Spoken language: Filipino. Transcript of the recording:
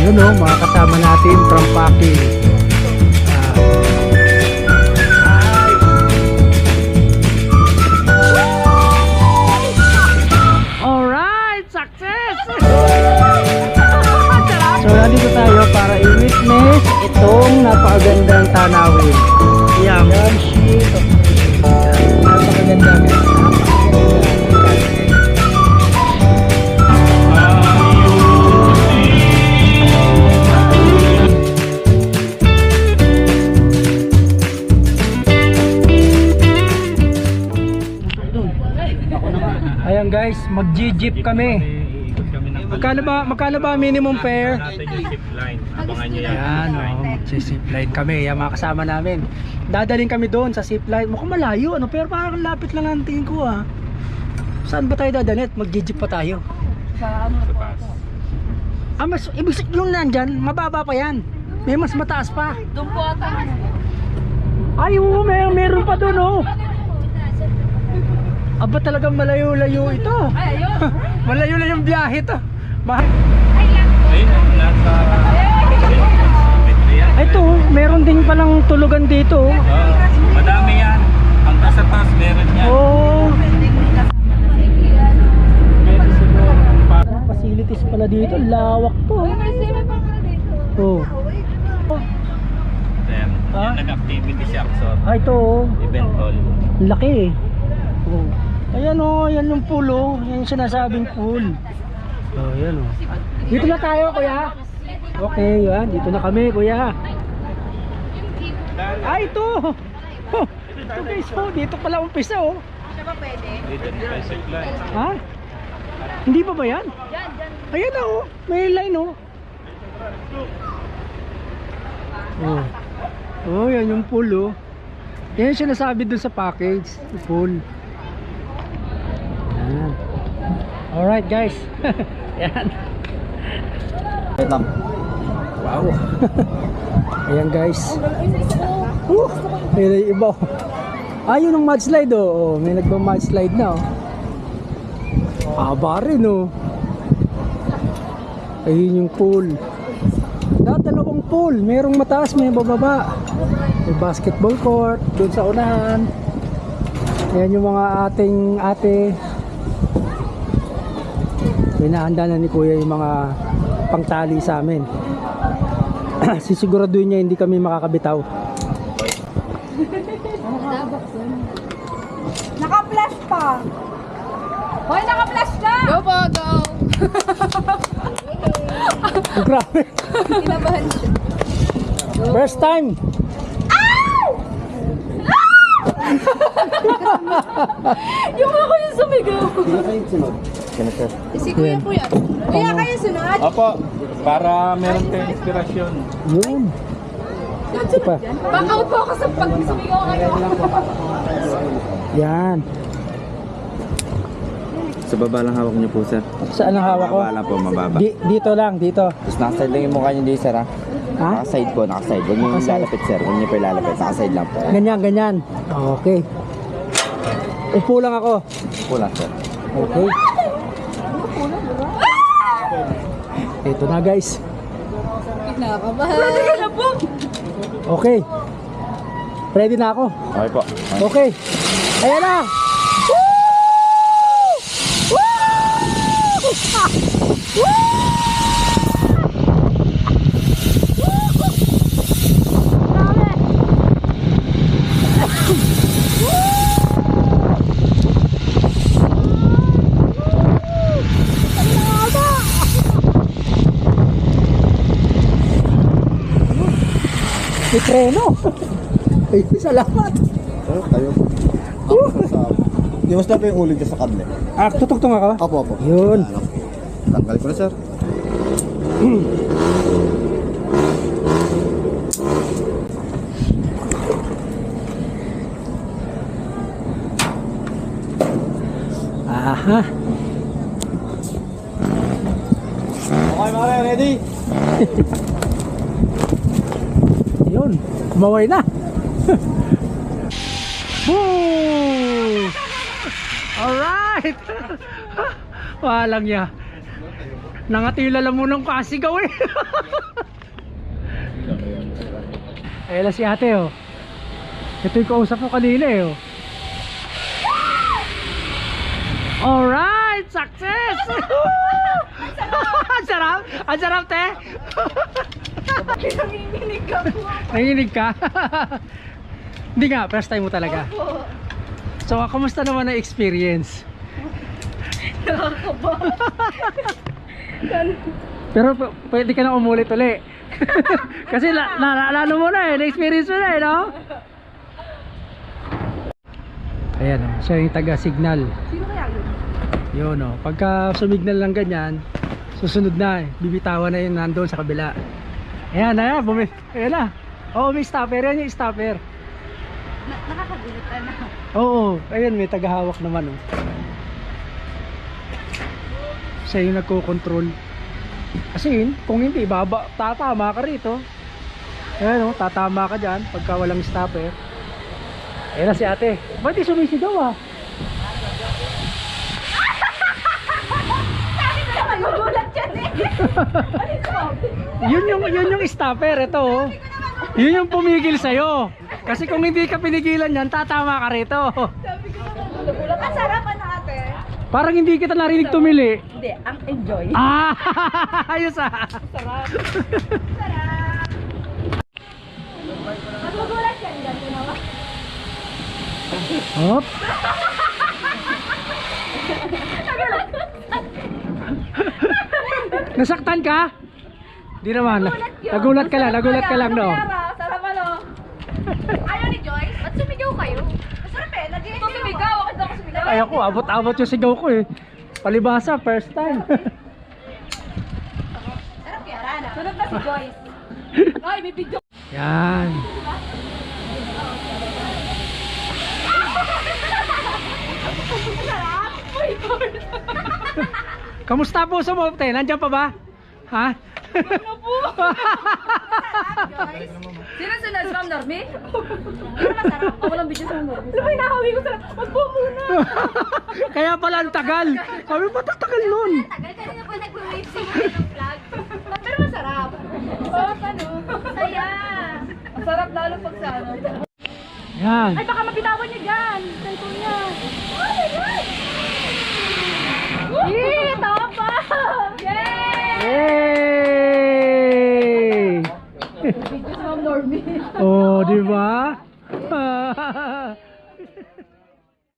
Yun o, mga kasama natin from packing. Alright, success! So nandito tayo para i-witness itong napakagandang tanawin. Yan, shit. Napakaganda. Ayan guys, mag-jeep kami. Magkano ba minimum fare? Abangan nyo yan. Ayan, mag-zipline kami. Yan mga kasama namin. Dadaling kami doon sa zipline. Mukhang malayo, ano? Pero parang lapit lang ang tingin ko, ah. Saan ba tayo dadalit? Mag-jeep pa tayo. Sa pass. Mas ibig sabihin yung nandyan, mababa pa yan. May mas mataas pa. Doon po ata. Ay, oo, meron pa doon, oh. Aba, talagang malayo-layo ito. Ay, ayun. Malayo-layo yung biyahe to. Ayun, nasa Ito, meron din palang tulugan dito. madami yan. Hanggang sa taas meron yan. Oh. Facilities pala dito, lawak po. Oh. Then, Ah? yan nag-activity si Axor. Ah, ito, oh. Event hall. Laki eh. Oh. Ayan oh, yan yung pool oh. Yan yung sinasabing pool. Oh, yan oh. Dito na tayo, kuya. Okay, yan. Dito na kami, kuya. Ah, ito. Oh, ito guys, oh. Dito pala umpisa oh. Dito yung basic line. Ha? Hindi pa ba yan? Ayan na oh. May line oh. Oh. Oh, yan yung pool oh. Yan yung sinasabi dun sa package. Yung pool. Yan. Alright guys. Yan. Wait lang. Wow. Ayan guys. May iba. Ah, yun ang mudslide oh. Oh, may nagba-mudslide na oh. Haba rin oh. Ayun yung pool. Dalawang pool. Merong mataas, may bababa. May basketball court doon sa unahan. Ayan yung mga ating ate. Pinahanda na ni kuya yung mga pangtali sa amin. Sisiguraduhin niya hindi kami makakabitaw. Naka-flash pa. Hoy, naka-flash ka! Go po, go! Oh, grabe. Kinabahan siya. First time. Yung ako yung sumigaw. Sino sir? Si Kuya po yan. Kuya, kayo sunod? Opo, para meron kayong inspirasyon. Yun. Ito pa. Back out po ako sa pag sumigaw kayo. Yan. Sa baba lang hawak niyo po, sir. Saan ang hawak ko? Mababa lang po, mababa. Dito lang, dito. Tapos nakaside lang yung mukha niyo dito, sir, ha? Ha? Nakaside po, nakaside. Huwag niyo yung Nakaside. lalapit, sir. Huwag niyo pa ilalapit. Nakaside lang po. Ganyan, ganyan. Okay. Upo lang ako. Po lang, sir. Okay. Ito na guys. Nakabahan. Ready ka na po. Okay. Ready na ako. Okay po. Okay. Ayan na. May treno. Ay, salamat. Sir, tayo. Di mas na po yung uling sa kable. Ah, tutugtong ako? Opo, opo. Yun. Tanggal ko na, sir. Aha. Okay, mga ready? Yun. Kumaway na. Woo! Alright. Walang ya. Nangatila lang mo ng kasigaw eh. Ayan na si ate oh. Ito yung kausap ko kanina eh oh. Alright! Success! Ang sarap! Ang sarap te! Nanginginig ka po. Nanginig ka? Hindi nga, first time mo talaga. Opo. So, kamusta naman ang experience? Nakakaba. Pero pwede ka na umulit uli. Kasi lalo mo na eh, na-experience mo na eh, no? Ayan oh, siya yung taga-signal. Sino kaya yun? Yun oh, pagka sumignal lang ganyan, susunod na eh, bibitawan na yun nandoon sa kabila. Ayan, ayan, ayan na. Oo, may stopper, yan yung stopper. Nakakagulat na. Oo, ayun, may tagahawak naman oh. Siya yung nagko-control. Kasi kung hindi, tatama ka rito. Ayan oh, tatama ka dyan pagka walang stopper. Ayan na si ate. Ba't di sumisigaw ah? Sabi ko naman, magulat yan eh. Ano sabi? Yun yung stopper, ito oh. Yun yung pumigil sa'yo. Kasi kung hindi ka pinigilan yan, tatama ka rito. Sabi ko naman, magulat. Ang sarap ano ate? Parang hindi kita narinig tumili. Hindi, ang enjoy. Ah, ayos ah. Sarap. Sarap. Mas magulat yan dyan, naman. Hop. Nasaktan ka? Di naman. Nagulat ka lang no. Sarap ano. Ayaw ni Joyce? Ba't sumigaw kayo? Masarap eh. Ito sumigaw. Bakit daw ako sumigaw? Ay ako, abot-abot yung sigaw ko eh. Palibasa, first time. Sarap kaya, Rana. Sunod na si Joyce. Ay, may video. Yan. Sarap. Oh my God. Kamusta po sa mo, te? Nandiyan pa ba? Ha? Ano po? Joyce. Sino sunod? Si Ma'am Normy? Ano masarap? Ako lang video sa Ma'am Normy. Sabay nahawi ko sarap. Wag po muna. Kaya pala ang tagal. Sabi ba't ang tagal nun? Tagal kanina po nag-wave sa mga ng vlog. Pero masarap. Masarap ano? Saya. Masarap lalo pag sa ano. Yan. Ay, baka mapitawan niyo dyan. Sento niya. Oh my God! Yee! Tawa pa! Yay! Yay! Video sa Ma'am Normie. Oh, di ba?